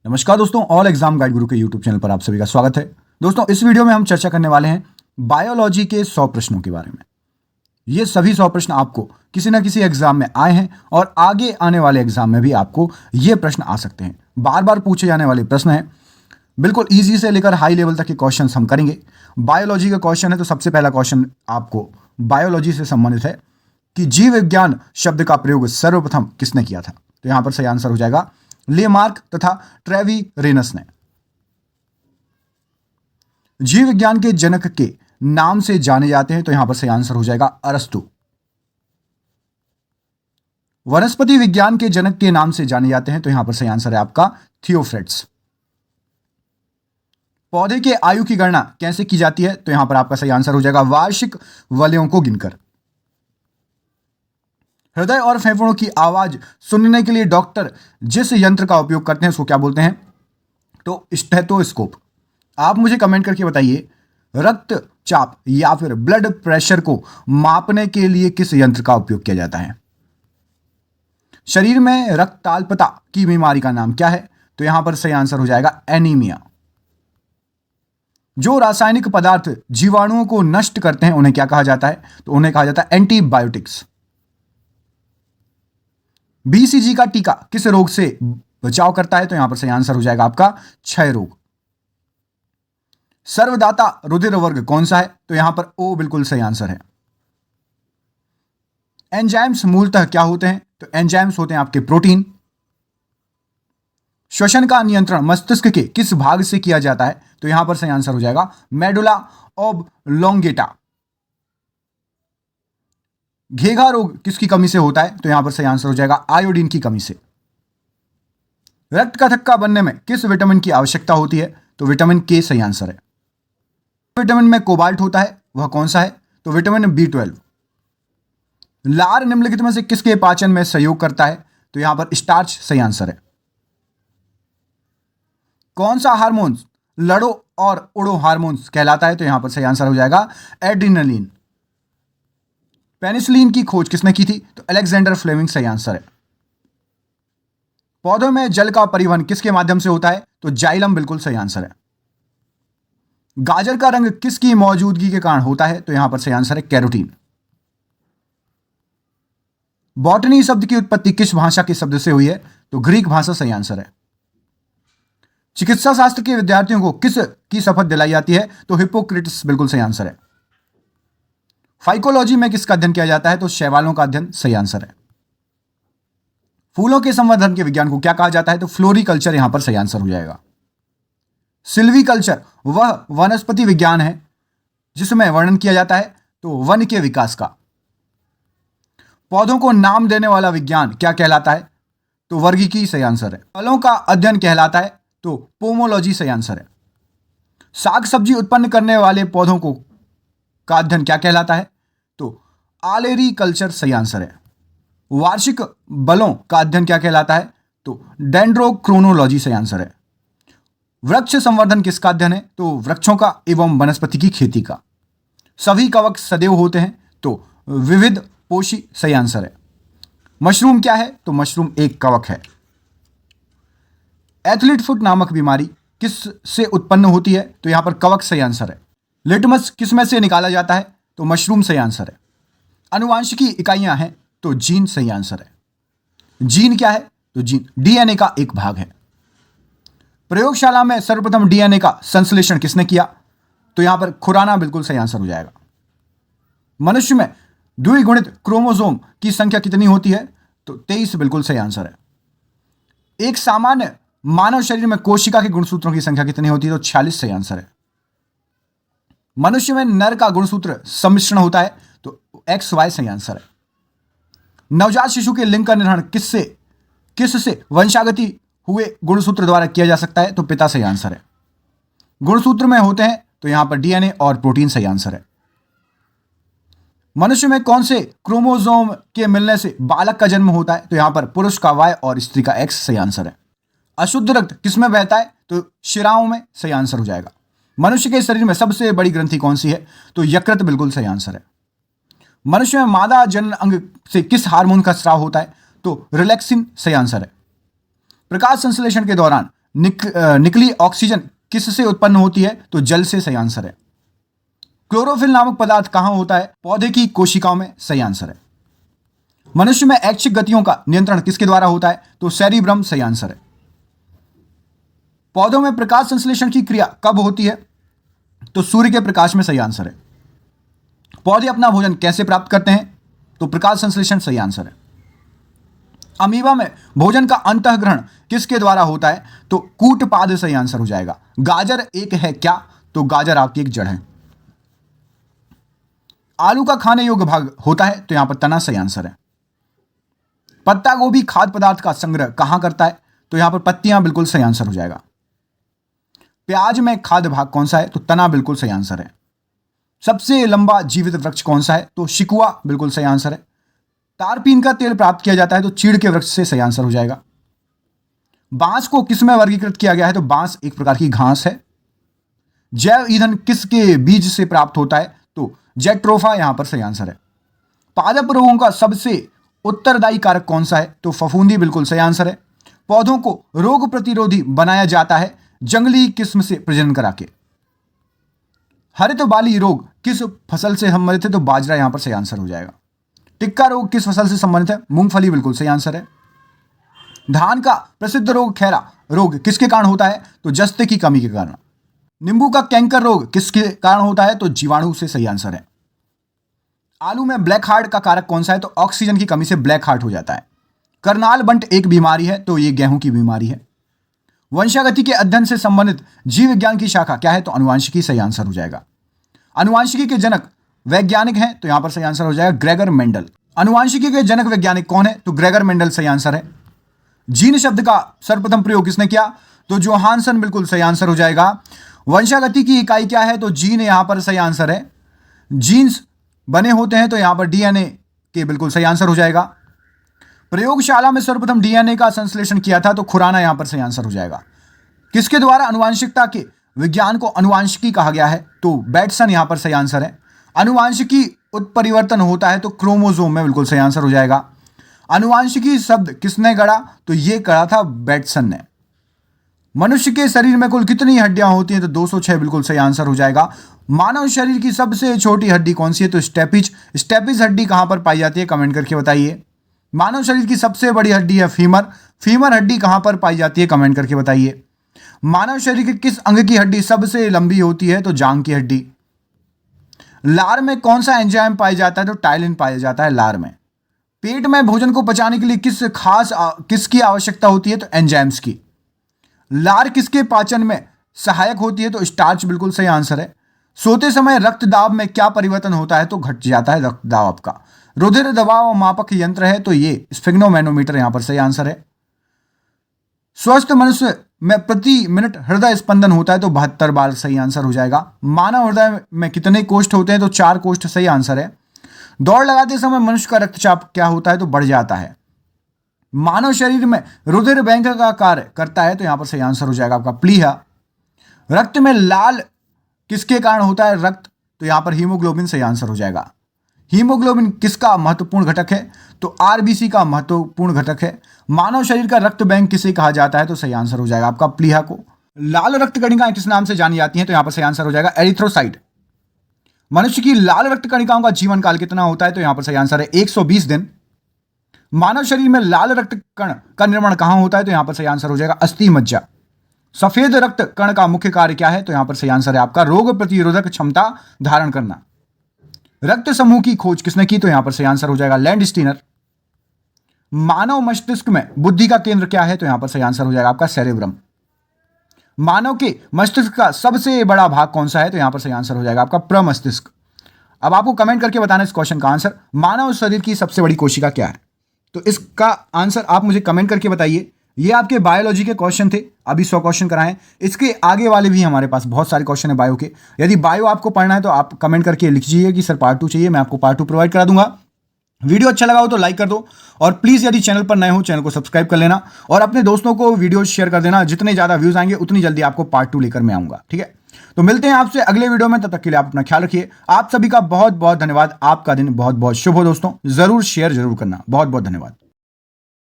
नमस्कार दोस्तों, all exam guide गुरु के यूट्यूब चैनल पर आप सभी का स्वागत है। दोस्तों, इस वीडियो में हम चर्चा करने वाले हैं बायोलॉजी के 100 प्रश्नों के बारे में। ये सभी 100 प्रश्न आपको किसी ना किसी एग्जाम में आए हैं और आगे आने वाले एग्जाम में भी आपको ये प्रश्न आ सकते हैं। बार बार पूछे जाने वाले प्रश्न हैं। बिल्कुल ईजी से लेकर हाई लेवल तक के क्वेश्चन हम करेंगे। बायोलॉजी का क्वेश्चन है तो सबसे पहला क्वेश्चन आपको बायोलॉजी से संबंधित है कि जीव विज्ञान शब्द का प्रयोग सर्वप्रथम किसने किया था। तो यहां पर सही आंसर हो जाएगा लेमार्क तथा ट्रेविरेनस ने। जीव विज्ञान के जनक के नाम से जाने जाते हैं तो यहां पर सही आंसर हो जाएगा अरस्तु। वनस्पति विज्ञान के जनक के नाम से जाने जाते हैं तो यहां पर सही आंसर है आपका थियोफ्रेट्स। पौधे के आयु की गणना कैसे की जाती है तो यहां पर आपका सही आंसर हो जाएगा वार्षिक वलयों को गिनकर। हृदय और फेफड़ों की आवाज सुनने के लिए डॉक्टर जिस यंत्र का उपयोग करते हैं उसको क्या बोलते हैं तो स्टेथोस्कोप। आप मुझे कमेंट करके बताइए रक्तचाप या फिर ब्लड प्रेशर को मापने के लिए किस यंत्र का उपयोग किया जाता है। शरीर में रक्ताल्पता की बीमारी का नाम क्या है तो यहां पर सही आंसर हो जाएगा एनीमिया। जो रासायनिक पदार्थ जीवाणुओं को नष्ट करते हैं उन्हें क्या कहा जाता है तो उन्हें कहा जाता है एंटीबायोटिक्स। बीसीजी का टीका किस रोग से बचाव करता है तो यहां पर सही आंसर हो जाएगा आपका क्षय रोग। सर्वदाता रुधिर वर्ग कौन सा है तो यहां पर ओ बिल्कुल सही आंसर है। एंजाइम्स मूलतः क्या होते हैं तो एंजाइम्स होते हैं आपके प्रोटीन। श्वसन का नियंत्रण मस्तिष्क के किस भाग से किया जाता है तो यहां पर सही आंसर हो जाएगा मेडुला ऑब्लोंगेटा। घेघा रोग किसकी कमी से होता है तो यहां पर सही आंसर हो जाएगा आयोडीन की कमी से। रक्त का थक्का बनने में किस विटामिन की आवश्यकता होती है तो विटामिन के सही आंसर है। विटामिन में कोबाल्ट होता है वह कौन सा है तो विटामिन B12। लार निम्नलिखित में से किसके पाचन में सहयोग करता है तो यहां पर स्टार्च सही आंसर है। कौन सा हार्मोन लड़ो और उड़ो हार्मोन्स कहलाता है तो यहां पर सही आंसर हो जाएगा एड्रिनलिन। पेनिसिलिन की खोज किसने की थी तो अलेक्जेंडर फ्लेमिंग सही आंसर है। पौधों में जल का परिवहन किसके माध्यम से होता है तो जाइलम बिल्कुल सही आंसर है। गाजर का रंग किसकी मौजूदगी के कारण होता है तो यहां पर सही आंसर है कैरोटीन। बॉटनी शब्द की उत्पत्ति किस भाषा के शब्द से हुई है तो ग्रीक भाषा सही आंसर है। चिकित्सा शास्त्र के विद्यार्थियों को किस की शपथ दिलाई जाती है तो हिप्पोक्रेटिस बिल्कुल सही आंसर है। फाइकोलॉजी में किसका अध्ययन किया जाता है तो शैवालों का अध्ययन सही आंसर है। फूलों के संवर्धन के विज्ञान को क्या कहा जाता है तो फ्लोरिकल्चर यहां पर सही आंसर हो जाएगा। सिल्वीकल्चर वह वनस्पति विज्ञान है जिसमें वर्णन किया जाता है तो वन के विकास का। पौधों को नाम देने वाला विज्ञान क्या कहलाता है तो वर्गीकी सही आंसर है। फलों का अध्ययन कहलाता है तो पोमोलॉजी सही आंसर है। साग सब्जी उत्पन्न करने वाले पौधों को का अध्ययन क्या कहलाता है तो आलेरीकल्चर सही आंसर है। वार्षिक बलों का अध्ययन क्या कहलाता है तो डेंड्रोक्रोनोलॉजी सही आंसर है। वृक्ष संवर्धन किसका अध्ययन है तो वृक्षों का एवं वनस्पति की खेती का। सभी कवक सदैव होते हैं तो विविध पोषी सही आंसर है। मशरूम क्या है तो मशरूम एक कवक है। एथलीट फुट नामक बीमारी किस से उत्पन्न होती है तो यहां पर कवक सही आंसर है। लिटमस किस में से निकाला जाता है तो मशरूम सही आंसर है। अनुवांशिकी इकाइयां हैं तो जीन सही आंसर है। जीन क्या है तो जीन डीएनए का एक भाग है। प्रयोगशाला में सर्वप्रथम डीएनए का संश्लेषण किसने किया तो यहां पर खुराना बिल्कुल सही आंसर हो जाएगा। मनुष्य में द्विगुणित क्रोमोसोम की संख्या कितनी होती है तो 23 बिल्कुल सही आंसर है। एक सामान्य मानव शरीर में कोशिका के गुणसूत्रों की संख्या कितनी होती है तो 46 सही आंसर है। मनुष्य में नर का गुणसूत्र सम्मिश्रण होता है तो XY सही आंसर है। नवजात शिशु के लिंग का निर्धारण किससे वंशागति हुए गुणसूत्र द्वारा किया जा सकता है तो पिता सही आंसर है। गुणसूत्र में होते हैं तो यहां पर डीएनए और प्रोटीन सही आंसर है। मनुष्य में कौन से क्रोमोसोम के मिलने से बालक का जन्म होता है तो यहां पर पुरुष का Y और स्त्री का X सही आंसर है। अशुद्ध रक्त किस में बहता है तो शिराओं में सही आंसर हो जाएगा। मनुष्य के शरीर में सबसे बड़ी ग्रंथि कौन सी है तो यकृत बिल्कुल सही आंसर है। मनुष्य में मादा जनन अंग से किस हार्मोन का स्राव होता है तो रिलैक्सिन सही आंसर है। प्रकाश संश्लेषण के दौरान निकली ऑक्सीजन किससे उत्पन्न होती है? तो जल से, सही आंसर है। क्लोरोफिल नामक पदार्थ कहां होता है? पौधे की कोशिकाओं में, सही आंसर है। मनुष्य में ऐच्छिक गतियों का नियंत्रण किसके द्वारा होता है? तो सेरिब्रम, सही आंसर है। पौधों में प्रकाश संश्लेषण की क्रिया कब होती है? तो सूर्य के प्रकाश में, सही आंसर है। पौधे अपना भोजन कैसे प्राप्त करते हैं? तो प्रकाश संश्लेषण, सही आंसर है। अमीबा में भोजन का अंतःग्रहण किसके द्वारा होता है? तो कूटपाद, सही आंसर हो जाएगा। गाजर एक है क्या? तो गाजर आपकी एक जड़ है। आलू का खाने योग्य भाग होता है? तो यहां पर तना, सही आंसर है। पत्ता गोभी खाद्य पदार्थ का संग्रह कहां करता है? तो यहां पर पत्तियां, बिल्कुल सही आंसर हो जाएगा। प्याज में खाद्य भाग कौन सा है? तो तना, बिल्कुल सही आंसर है। सबसे लंबा जीवित वृक्ष कौन सा है? तो शिकुआ, बिल्कुल सही आंसर है। तारपीन का तेल प्राप्त किया जाता है? तो चीड़ के वृक्ष से, सही आंसर हो जाएगा। बांस को किसमें वर्गीकृत किया गया है? तो बांस एक प्रकार की घास है। जैव ईंधन किसके बीज से प्राप्त होता है? तो जेट्रोफा, यहां पर सही आंसर है। पादप रोगों का सबसे उत्तरदायी कारक कौन सा है? तो फफूंदी, बिल्कुल सही आंसर है। पौधों को रोग प्रतिरोधी बनाया जाता है जंगली किस्म से प्रजनन करा के। हरित बाली रोग किस फसल से संबंधित है? तो बाजरा, यहां पर सही आंसर हो जाएगा। टिक्का रोग किस फसल से संबंधित है? मूंगफली, बिल्कुल सही आंसर है। धान का प्रसिद्ध रोग खैरा रोग किसके कारण होता है? तो जस्ते की कमी के कारण। नींबू का कैंकर रोग किसके कारण होता है? तो जीवाणु से, सही आंसर है। आलू में ब्लैक हार्ट का कारक कौन सा है? तो ऑक्सीजन की कमी से ब्लैक हार्ट हो जाता है। करनाल बंट एक बीमारी है? तो ये गेहूं की बीमारी है। वंशागति के अध्ययन से संबंधित जीव विज्ञान की शाखा क्या है? तो अनुवांशिकी, सही आंसर हो जाएगा। अनुवांशिकी के जनक वैज्ञानिक हैं? तो यहां पर सही आंसर हो जाएगा ग्रेगर मेंडल। अनुवांशिकी के जनक वैज्ञानिक कौन है? तो ग्रेगर मेंडल, सही आंसर है। जीन शब्द का सर्वप्रथम प्रयोग किसने किया? तो जोहानसन, बिल्कुल सही आंसर हो जाएगा। वंशागति की इकाई क्या है? तो जीन, यहां पर सही आंसर है। जीन्स बने होते हैं तो यहां पर डीएनए के, बिल्कुल सही आंसर हो जाएगा। प्रयोगशाला में सर्वप्रथम डीएनए का संश्लेषण किया था? तो खुराना, यहां पर सही आंसर हो जाएगा। किसके द्वारा अनुवांशिकता के विज्ञान को अनुवांशिकी कहा गया है? तो बैटसन, यहां पर सही आंसर है। अनुवांशिकी उत्परिवर्तन होता है तो क्रोमोसोम में, बिल्कुल सही आंसर हो जाएगा। अनुवांशिकी शब्द किसने गढ़ा? तो ये गढ़ा था बैटसन ने। मनुष्य के शरीर में कुल कितनी हड्डियां होती हैं? तो 206, बिल्कुल सही आंसर हो जाएगा। मानव शरीर की सबसे छोटी हड्डी कौन सी है? तो स्टेपिज। स्टेपिज हड्डी कहां पर पाई जाती है? कमेंट करके बताइए। मानव शरीर की सबसे बड़ी हड्डी है फीमर। फीमर हड्डी कहां पर पाई जाती है? कमेंट करके बताइए। मानव शरीर के किस अंग की हड्डी सबसे लंबी होती है? तो जांघ की हड्डी। लार में कौन सा एंजाइम पाया जाता है? तो टाइलिन पाया जाता है लार में। पेट में भोजन को पचाने के लिए किसकी आवश्यकता होती है? तो एंजाइम्स की। लार किसके पाचन में सहायक होती है? तो स्टार्च, बिल्कुल सही आंसर है। सोते समय रक्तदाब में क्या परिवर्तन होता है? तो घट जाता है रक्तदाब आपका। रुधिर दबाव मापक यंत्र है? तो ये स्फिग्नोमैनोमीटर, यहां पर सही आंसर है। स्वस्थ मनुष्य में प्रति मिनट हृदय स्पंदन होता है? तो 72 बार, सही आंसर हो जाएगा। मानव हृदय में कितने कोष्ठ होते हैं? तो 4 कोष्ठ, सही आंसर है। दौड़ लगाते समय मनुष्य का रक्तचाप क्या होता है? तो बढ़ जाता है। मानव शरीर में रुधिर बैंक का कार्य करता है? तो यहां पर सही आंसर हो जाएगा आपका प्लीहा। रक्त में लाल किसके कारण होता है? रक्त, तो यहां पर हीमोग्लोबिन, सही आंसर हो जाएगा। हीमोग्लोबिन किसका महत्वपूर्ण घटक है? तो आरबीसी का महत्वपूर्ण घटक है। मानव शरीर का रक्त बैंक किसे कहा जाता है? तो सही आंसर हो जाएगा आपका प्लीहा को। लाल रक्त कणिकाएं किस नाम से जानी जाती हैं? तो यहां पर सही आंसर हो जाएगा एरिथ्रोसाइट। मनुष्य की लाल रक्त कणिकाओं का जीवन काल कितना होता है? तो यहां पर सही आंसर है 120 दिन। मानव शरीर में लाल रक्त कण का निर्माण कहां होता है? तो यहां पर सही आंसर हो जाएगा अस्थि मज्जा। सफेद रक्त कण का मुख्य कार्य क्या है? तो यहां पर सही आंसर है आपका रोग प्रतिरोधक क्षमता धारण करना। रक्त समूह की खोज किसने की? तो यहां पर सही आंसर हो जाएगा लैंडस्टीनर। मानव मस्तिष्क में बुद्धि का केंद्र क्या है? तो यहां पर सही आंसर हो जाएगा आपका सेरेब्रम। मानव के मस्तिष्क का सबसे बड़ा भाग कौन सा है? तो यहां पर सही आंसर हो जाएगा आपका प्रमस्तिष्क। अब आपको कमेंट करके बताना इस क्वेश्चन का आंसर। मानव शरीर की सबसे बड़ी कोशिका क्या है? तो इसका आंसर आप मुझे कमेंट करके बताइए। ये आपके बायोलॉजी के क्वेश्चन थे, अभी 100 क्वेश्चन कराएं। इसके आगे वाले भी हमारे पास बहुत सारे क्वेश्चन है बायो के। यदि बायो आपको पढ़ना है तो आप कमेंट करके लिखिए कि सर पार्ट 2 चाहिए, मैं आपको पार्ट 2 प्रोवाइड करा दूंगा। वीडियो अच्छा लगा हो तो लाइक कर दो और प्लीज़ यदि चैनल पर नए हो चैनल को सब्सक्राइब कर लेना और अपने दोस्तों को वीडियो शेयर कर देना। जितने ज़्यादा व्यूज़ आएंगे उतनी जल्दी आपको पार्ट 2 लेकर मैं आऊँगा, ठीक है। तो मिलते हैं आपसे अगले वीडियो में, तब तक के लिए आप अपना ख्याल रखिए। आप सभी का बहुत बहुत धन्यवाद। आपका दिन बहुत बहुत शुभ हो दोस्तों। ज़रूर शेयर जरूर करना। बहुत बहुत धन्यवाद।